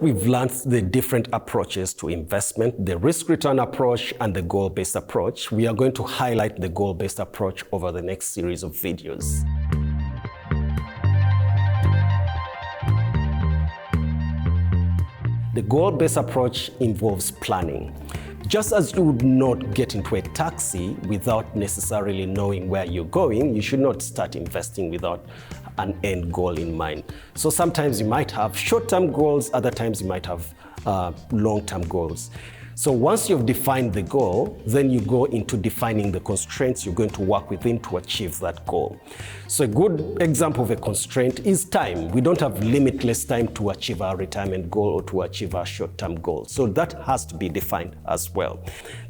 We've learned the different approaches to investment, the risk-return approach and the goal-based approach. We are going to highlight the goal-based approach over the next series of videos. The goal-based approach involves planning. Just as you would not get into a taxi without necessarily knowing where you're going, you should not start investing without an end goal in mind. So sometimes you might have short-term goals, other times you might have long-term goals. So once you've defined the goal, then you go into defining the constraints you're going to work within to achieve that goal. So a good example of a constraint is time. We don't have limitless time to achieve our retirement goal or to achieve our short-term goal. So that has to be defined as well.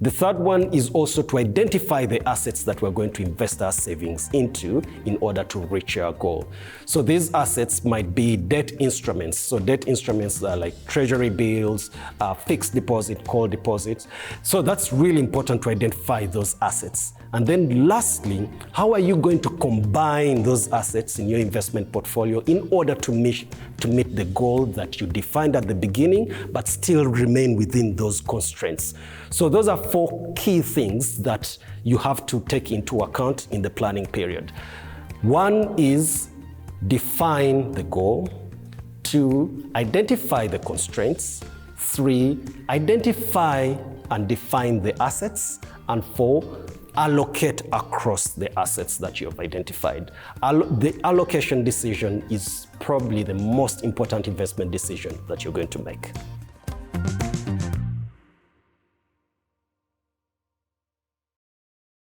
The third one is also to identify the assets that we're going to invest our savings into in order to reach our goal. So these assets might be debt instruments. So debt instruments are like treasury bills, fixed deposit, call deposits. So that's really important to identify those assets. And then lastly, how are you going to combine those assets in your investment portfolio in order to meet the goal that you defined at the beginning, but still remain within those constraints? So those are 4 key things that you have to take into account in the planning period. 1 is define the goal. 2, identify the constraints. 3, identify and define the assets. And 4, allocate across the assets that you have identified. The allocation decision is probably the most important investment decision that you're going to make.